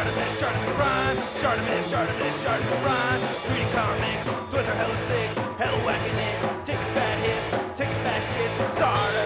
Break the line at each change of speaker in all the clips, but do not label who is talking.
ShartimusPrime, ShartimusPrime. Reading comics, toys are hella sick, hella whacking it. Taking bad hits, taking bad shit. Subscribe.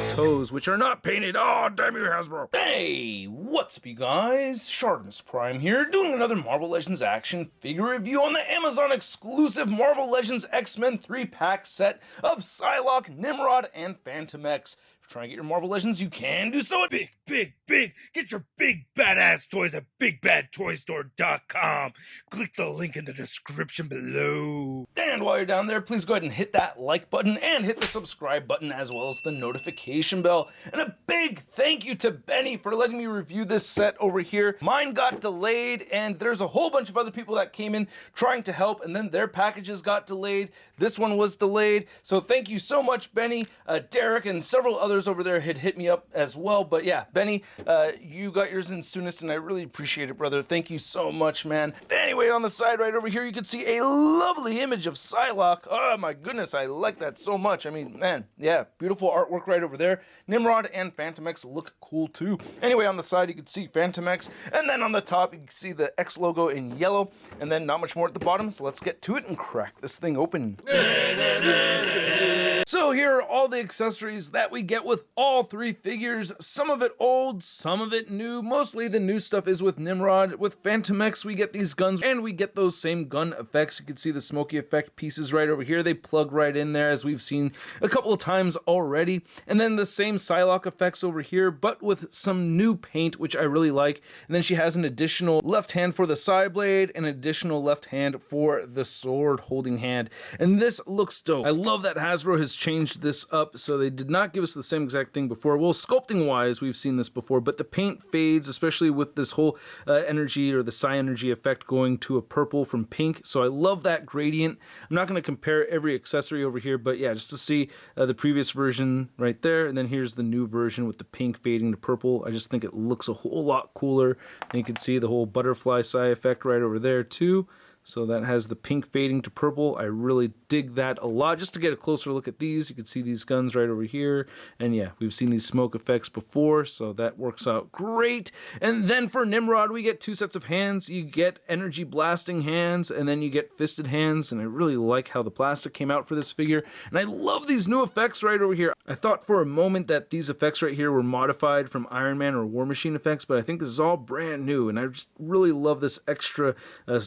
Toes which are not painted. Oh, damn you, Hasbro. Hey, what's up, you guys? ShartimusPrime here, doing another Marvel Legends action figure review on the Amazon exclusive Marvel Legends X-Men 3-pack set of Psylocke, Nimrod, and Fantomex. If you're trying to get your Marvel Legends, you can do so at
Big. Get your big badass toys at BigBadToyStore.com. Click the link in the description below.
And while you're down there, please go ahead and hit that like button and hit the subscribe button as well as the notification bell. And a big thank you to Benny for letting me review this set over here. Mine got delayed and there's a whole bunch of other people that came in trying to help and then their packages got delayed. This one was delayed. So thank you so much, Benny. Derek and several others over there had hit me up as well. But yeah, Benny, you got yours in soonest, and I really appreciate it, brother. Thank you so much, man. Anyway, on the side right over here, you can see a lovely image of Psylocke. Oh, my goodness, I like that so much. I mean, man, yeah, beautiful artwork right over there. Nimrod and Fantomex look cool, too. Anyway, on the side, you can see Fantomex, and then on the top, you can see the X logo in yellow, and then not much more at the bottom, so let's get to it and crack this thing open. So here are all the accessories that we get with all three figures. Some of it old, some of it new. Mostly the new stuff is with Nimrod. With Fantomex, we get these guns and we get those same gun effects. You can see the smoky effect pieces right over here. They plug right in there as we've seen a couple of times already. And then the same Psylocke effects over here, but with some new paint, which I really like. And then she has an additional left hand for the side blade and an additional left hand for the sword holding hand. And this looks dope. I love that Hasbro has changed this up, so they did not give us the same exact thing before. Well, sculpting wise, we've seen this before, but the paint fades, especially with this whole energy or the Psy energy effect going to a purple from pink. So I love that gradient. I'm not going to compare every accessory over here, but yeah, just to see the previous version right there, and then here's the new version with the pink fading to purple. I just think it looks a whole lot cooler. And you can see the whole butterfly Psy effect right over there too. So that has the pink fading to purple. I really dig that a lot. Just to get a closer look at these, you can see these guns right over here. And yeah, we've seen these smoke effects before, so that works out great. And then for Nimrod, we get two sets of hands. You get energy blasting hands, and then you get fisted hands. And I really like how the plastic came out for this figure. And I love these new effects right over here. I thought for a moment that these effects right here were modified from Iron Man or War Machine effects, but I think this is all brand new. And I just really love this extra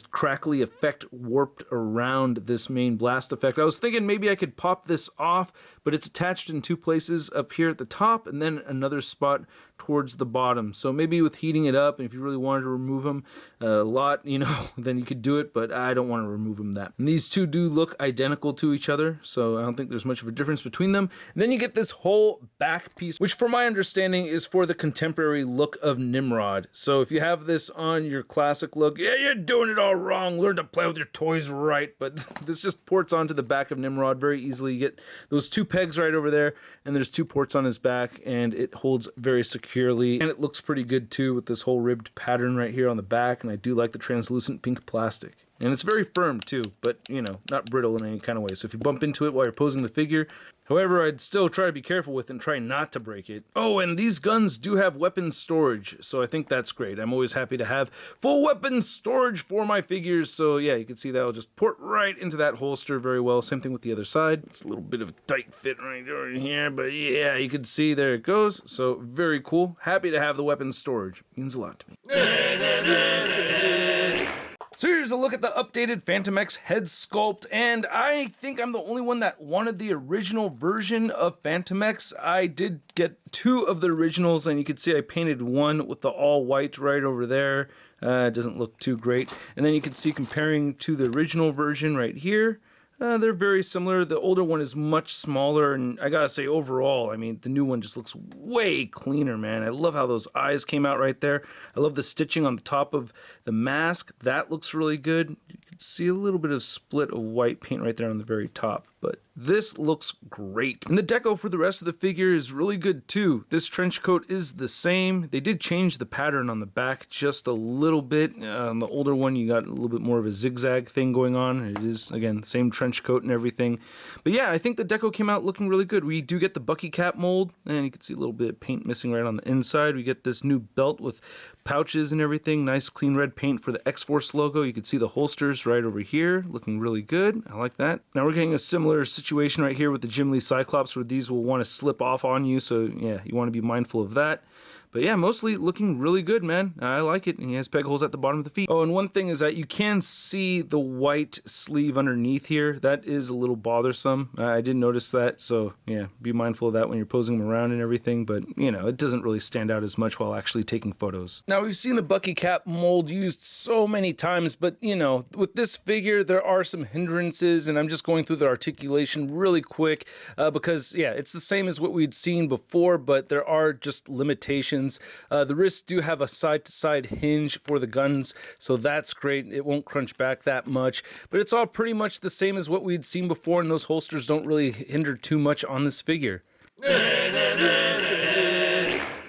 crackly effect warped around this main blast effect. I was thinking maybe I could pop this off, but it's attached in two places, up here at the top and then another spot towards the bottom. So maybe with heating it up, and if you really wanted to remove them a lot, you know, then you could do it, but I don't want to remove them that. And these two do look identical to each other, so I don't think there's much of a difference between them. And then you get this whole back piece, which from my understanding is for the contemporary look of Nimrod. So if you have this on your classic look, yeah, you're doing it all wrong. Learn to play with your toys right. But this just ports onto the back of Nimrod very easily. You get those two pegs right over there, and there's two ports on his back, and it holds very securely. And it looks pretty good too with this whole ribbed pattern right here on the back, and I do like the translucent pink plastic. And it's very firm too, but you know, not brittle in any kind of way. So if you bump into it while you're posing the figure, however, I'd still try to be careful with and try not to break it. Oh, and these guns do have weapon storage, so I think that's great. I'm always happy to have full weapon storage for my figures. So yeah, you can see that'll just port right into that holster very well. Same thing with the other side. It's a little bit of a tight fit right over here, but yeah, you can see there it goes. So very cool. Happy to have the weapon storage. It means a lot to me. So here's a look at the updated Fantomex head sculpt, and I think I'm the only one that wanted the original version of Fantomex. I did get two of the originals, and you can see I painted one with the all white right over there. It doesn't look too great. And then you can see comparing to the original version right here. They're very similar. The older one is much smaller, and I gotta say, overall, I mean, the new one just looks way cleaner, man. I love how those eyes came out right there. I love the stitching on the top of the mask. That looks really good. You can see a little bit of split of white paint right there on the very top, but This looks great. And the deco for the rest of the figure is really good too. This trench coat is the same. They did change the pattern on the back just a little bit. On the older one, you got a little bit more of a zigzag thing going on. It is, again, the same trench coat and everything. But yeah, I think the deco came out looking really good. We do get the Bucky cap mold, and you can see a little bit of paint missing right on the inside. We get this new belt with pouches and everything. Nice clean red paint for the X-Force logo. You can see the holsters right over here, looking really good. I like that. Now we're getting a similar situation right here with the Jim Lee Cyclops, where these will want to slip off on you, so yeah, you want to be mindful of that. But yeah, mostly looking really good, man. I like it. And he has peg holes at the bottom of the feet. Oh, and one thing is that you can see the white sleeve underneath here. That is a little bothersome. I did notice that, so yeah, be mindful of that when you're posing them around and everything. But, you know, it doesn't really stand out as much while actually taking photos. Now, we've seen the Bucky cap mold used so many times, but, you know, with this figure, there are some hindrances, and I'm just going through the articulation really quick because, yeah, it's the same as what we'd seen before, but there are just limitations. The wrists do have a side-to-side hinge for the guns, so that's great. It won't crunch back that much, but it's all pretty much the same as what we'd seen before, and those holsters don't really hinder too much on this figure.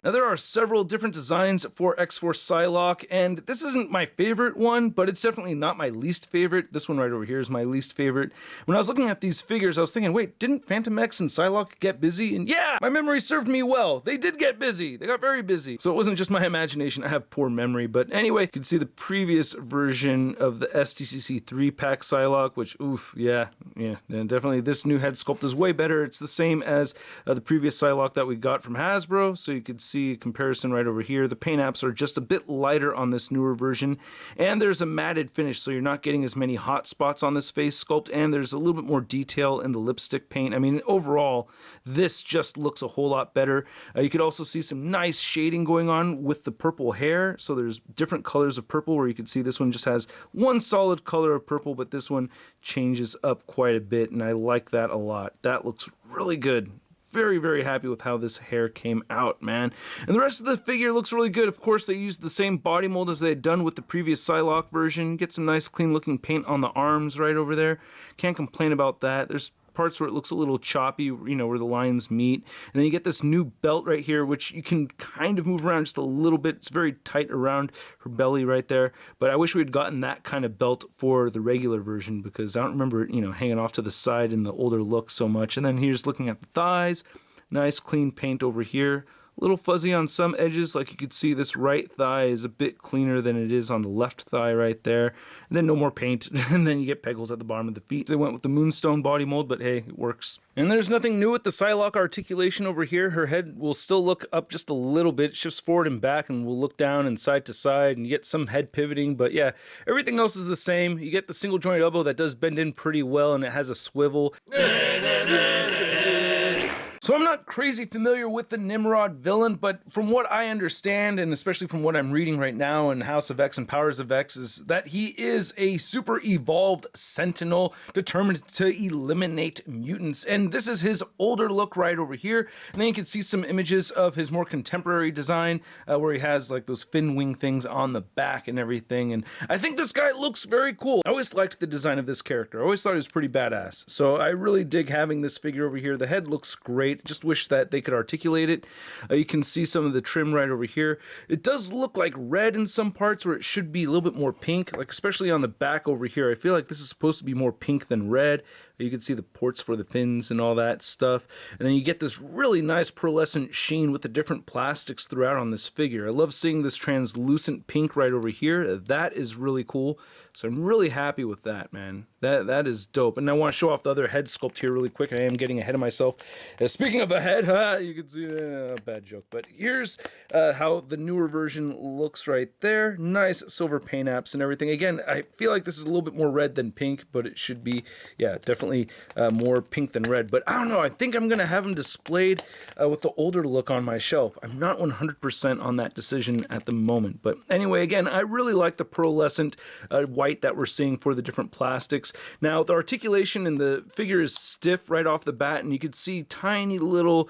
Now, there are several different designs for X-Force Psylocke, and this isn't my favorite one, but it's definitely not my least favorite. This one right over here is my least favorite. When I was looking at these figures, I was thinking, wait, didn't Fantomex and Psylocke get busy? And yeah, my memory served me well. They did get busy. They got very busy. So it wasn't just my imagination. I have poor memory. But anyway, you can see the previous version of the STCC 3-pack Psylocke, which, oof, yeah, and definitely this new head sculpt is way better. It's the same as the previous Psylocke that we got from Hasbro, so you could see a comparison right over here. The paint apps are just a bit lighter on this newer version, and there's a matted finish, so you're not getting as many hot spots on this face sculpt, and there's a little bit more detail in the lipstick paint. I mean, overall, this just looks a whole lot better. You could also see some nice shading going on with the purple hair, so there's different colors of purple, where you can see this one just has one solid color of purple, but this one changes up quite a bit, and I like that a lot. That looks really good. Very, very happy with how this hair came out, man. And the rest of the figure looks really good. Of course, they used the same body mold as they had done with the previous Psylocke version. Get some nice, clean-looking paint on the arms right over there. Can't complain about that. There's parts where it looks a little choppy, you know, where the lines meet. And then you get this new belt right here, which you can kind of move around just a little bit. It's very tight around her belly right there. But I wish we had gotten that kind of belt for the regular version, because I don't remember it, you know, hanging off to the side in the older look so much. And then here's looking at the thighs. Nice clean paint over here. A little fuzzy on some edges, like you could see this right thigh is a bit cleaner than it is on the left thigh right there. And then no more paint, and then you get peg holes at the bottom of the feet. They went with the Moonstone body mold, but hey, it works. And there's nothing new with the Psylocke articulation over here. Her head will still look up just a little bit, shifts forward and back, and will look down and side to side, and you get some head pivoting, but yeah, everything else is the same. You get the single joint elbow that does bend in pretty well, and it has a swivel. So I'm not crazy familiar with the Nimrod villain, but from what I understand, and especially from what I'm reading right now in House of X and Powers of X, is that he is a super evolved sentinel determined to eliminate mutants. And this is his older look right over here. And then you can see some images of his more contemporary design where he has like those fin wing things on the back and everything. And I think this guy looks very cool. I always liked the design of this character. I always thought he was pretty badass. So I really dig having this figure over here. The head looks great. Just wish that they could articulate it. You can see some of the trim right over here. It does look like red in some parts where it should be a little bit more pink, like especially on the back over here. I feel like this is supposed to be more pink than red. You can see the ports for the fins and all that stuff. And then you get this really nice pearlescent sheen with the different plastics throughout on this figure. I love seeing this translucent pink right over here. That is really cool. So I'm really happy with that, man. That is dope. And I want to show off the other head sculpt here really quick. I am getting ahead of myself. Speaking of the head, you can see a bad joke. But here's how the newer version looks right there. Nice silver paint apps and everything. Again, I feel like this is a little bit more red than pink, but it should be, yeah, definitely more pink than red. But I don't know. I think I'm going to have them displayed with the older look on my shelf. I'm not 100% on that decision at the moment. But anyway, again, I really like the pearlescent white that we're seeing for the different plastics. Now, the articulation in the figure is stiff right off the bat, and you can see tiny little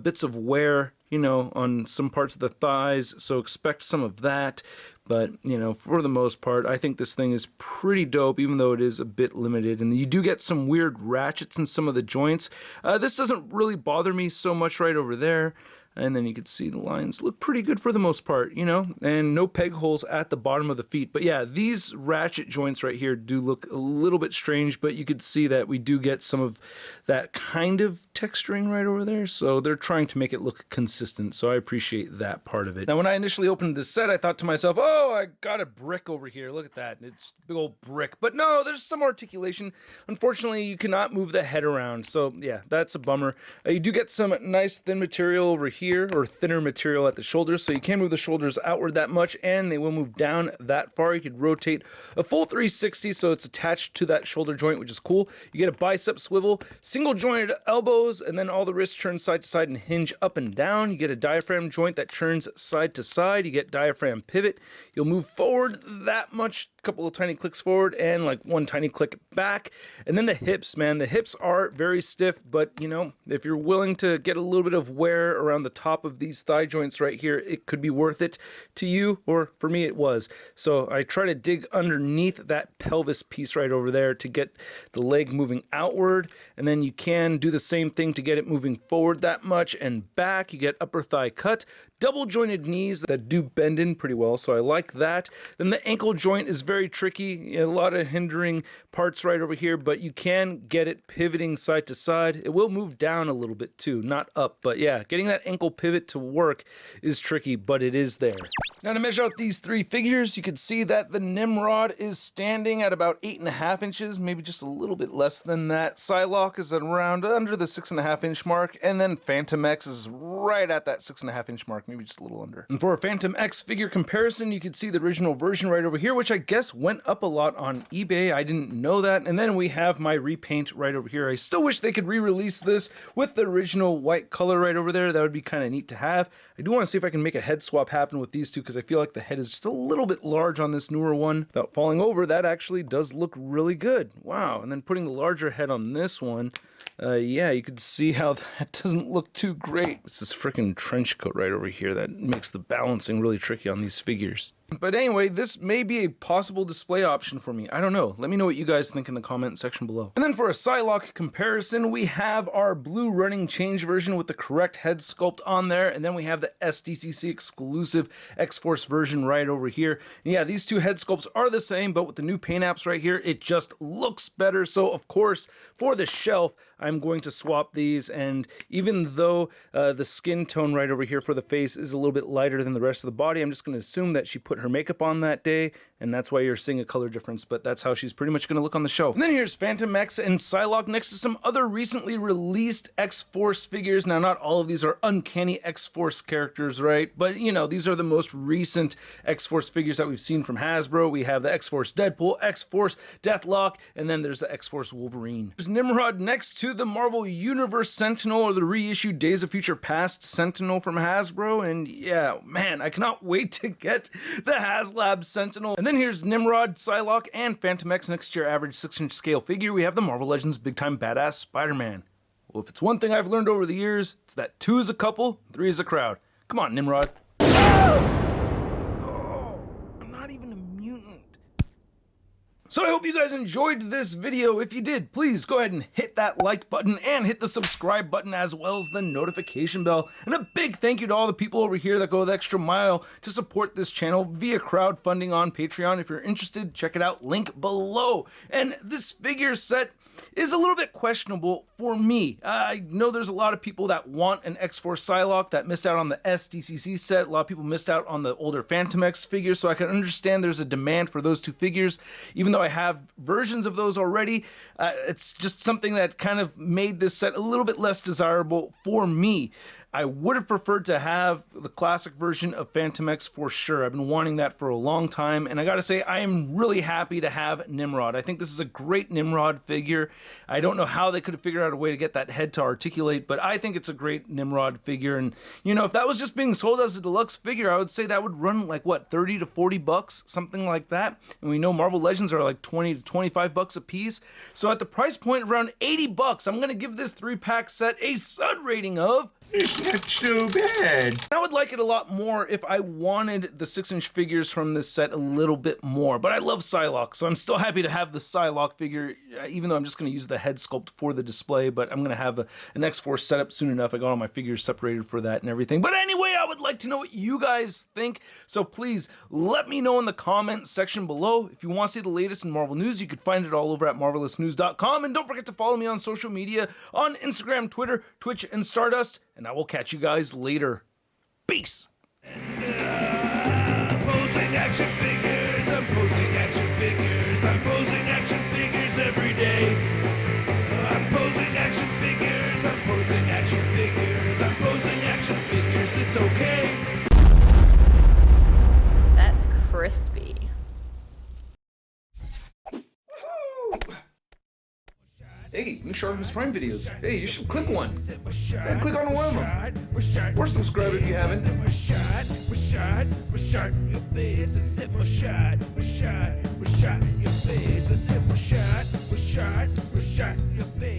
bits of wear, you know, on some parts of the thighs, so expect some of that. But, you know, for the most part, I think this thing is pretty dope, even though it is a bit limited. And you do get some weird ratchets in some of the joints. This doesn't really bother me so much right over there. And then you can see the lines look pretty good for the most part, you know, and no peg holes at the bottom of the feet. But yeah, these ratchet joints right here do look a little bit strange, but you could see that we do get some of that kind of texturing right over there. So they're trying to make it look consistent. So I appreciate that part of it. Now, when I initially opened this set, I thought to myself, oh, I got a brick over here. Look at that. It's a big old brick. But no, there's some articulation. Unfortunately, you cannot move the head around. So yeah, that's a bummer. You do get some nice thin material over here, or thinner material at the shoulders, so you can move the shoulders outward that much and they will move down that far. You could rotate a full 360, so it's attached to that shoulder joint, which is cool. You get a bicep swivel, single jointed elbows, and then all the wrists turn side to side and hinge up and down. You get a diaphragm joint that turns side to side. You get diaphragm pivot. You'll move forward that much, a couple of tiny clicks forward and like one tiny click back. And then the hips, man, the hips are very stiff, but you know, if you're willing to get a little bit of wear around the top of these thigh joints right here, it could be worth it to you, or for me it was. So I try to dig underneath that pelvis piece right over there to get the leg moving outward, and then you can do the same thing to get it moving forward that much and back. You get upper thigh cut, double jointed knees that do bend in pretty well, so I like that. Then the ankle joint is very tricky, a lot of hindering parts right over here, but you can get it pivoting side to side. It will move down a little bit too, not up, but yeah, getting that ankle pivot to work is tricky, but it is there. Now, to measure out these three figures, you can see that the Nimrod is standing at about 8.5 inches, maybe just a little bit less than that. Psylocke is at around under the 6.5 inch mark, and then Fantomex is right at that 6.5 inch mark, maybe just a little under. And for a Fantomex figure comparison, you can see the original version right over here, which I guess went up a lot on eBay. I didn't know that. And then we have my repaint right over here. I still wish they could re-release this with the original white color right over there. That would be kind of neat to have. I do want to see if I can make a head swap happen with these two, because I feel like the head is just a little bit large on this newer one. Without falling over, that actually does look really good. Wow. And then putting the larger head on this one, yeah, you could see how that doesn't look too great. It's this freaking trench coat right over here that makes the balancing really tricky on these figures. But anyway, this may be a possible display option for me. I don't know. Let me know what you guys think in the comment section below. And then for a Psylocke comparison, we have our blue running change version with the correct head sculpt on there. And then we have the SDCC exclusive X-Force version right over here. And yeah, these two head sculpts are the same, but with the new paint apps right here, it just looks better. So of course, for the shelf, I'm going to swap these. And even though the skin tone right over here for the face is a little bit lighter than the rest of the body, I'm just going to assume that she put her makeup on that day, and that's why you're seeing a color difference, but that's how she's pretty much going to look on the shelf. And then here's Fantomex and Psylocke next to some other recently released X-Force figures. Now, not all of these are uncanny X-Force characters, right? But, you know, these are the most recent X-Force figures that we've seen from Hasbro. We have the X-Force Deadpool, X-Force Deathlock, and then there's the X-Force Wolverine. There's Nimrod next to the Marvel Universe Sentinel, or the reissued Days of Future Past Sentinel from Hasbro, and yeah, man, I cannot wait to get the HasLab Sentinel. And then here's Nimrod, Psylocke, and Fantomex next to your average 6-inch scale figure. We have the Marvel Legends Big Time Badass Spider-Man. Well, if it's one thing I've learned over the years, it's that 2 is a couple, 3 is a crowd. Come on, Nimrod. Oh, I'm not even a mutant. So I hope you guys enjoyed this video. If you did, please go ahead and hit that like button and hit the subscribe button, as well as the notification bell. And a big thank you to all the people over here that go the extra mile to support this channel via crowdfunding on Patreon. If you're interested, check it out, link below. And this figure set is a little bit questionable for me. I know there's a lot of people that want an X-Force Psylocke that missed out on the SDCC set. A lot of people missed out on the older Fantomex figures, so I can understand there's a demand for those two figures. Even though I have versions of those already, it's just something that kind of made this set a little bit less desirable for me. I would have preferred to have the classic version of Fantomex for sure. I've been wanting that for a long time, and I gotta say, I am really happy to have Nimrod. I think this is a great Nimrod figure. I don't know how they could have figured out a way to get that head to articulate, but I think it's a great Nimrod figure. And you know, if that was just being sold as a deluxe figure, I would say that would run like what, 30 to 40 bucks, something like that. And we know Marvel Legends are like 20 to 25 bucks a piece. So at the price point of around 80 bucks, I'm gonna give this 3-pack set a stud rating of
It's not too bad.
I would like it a lot more if I wanted the 6-inch figures from this set a little bit more, but I love Psylocke, so I'm still happy to have the Psylocke figure, even though I'm just going to use the head sculpt for the display, but I'm going to have an X-Force set up soon enough. I got all my figures separated for that and everything. But anyway, I would like to know what you guys think, so please let me know in the comment section below. If you want to see the latest in Marvel news, you can find it all over at marvelousnews.com, and don't forget to follow me on social media on Instagram, Twitter, Twitch, and Stardust, and I will catch you guys later. Peace!
I'm posing action figures, I'm posing action figures, I'm posing action figures every day. I'm posing action figures, I'm posing action figures, I'm posing action figures, it's okay.
That's crispy.
Hey, new ShartimusPrime videos. Hey, you should click one. Yeah, click on one of them. Or subscribe if you haven't.
Your face, a sip more shot, your face, a sip more shot, your face.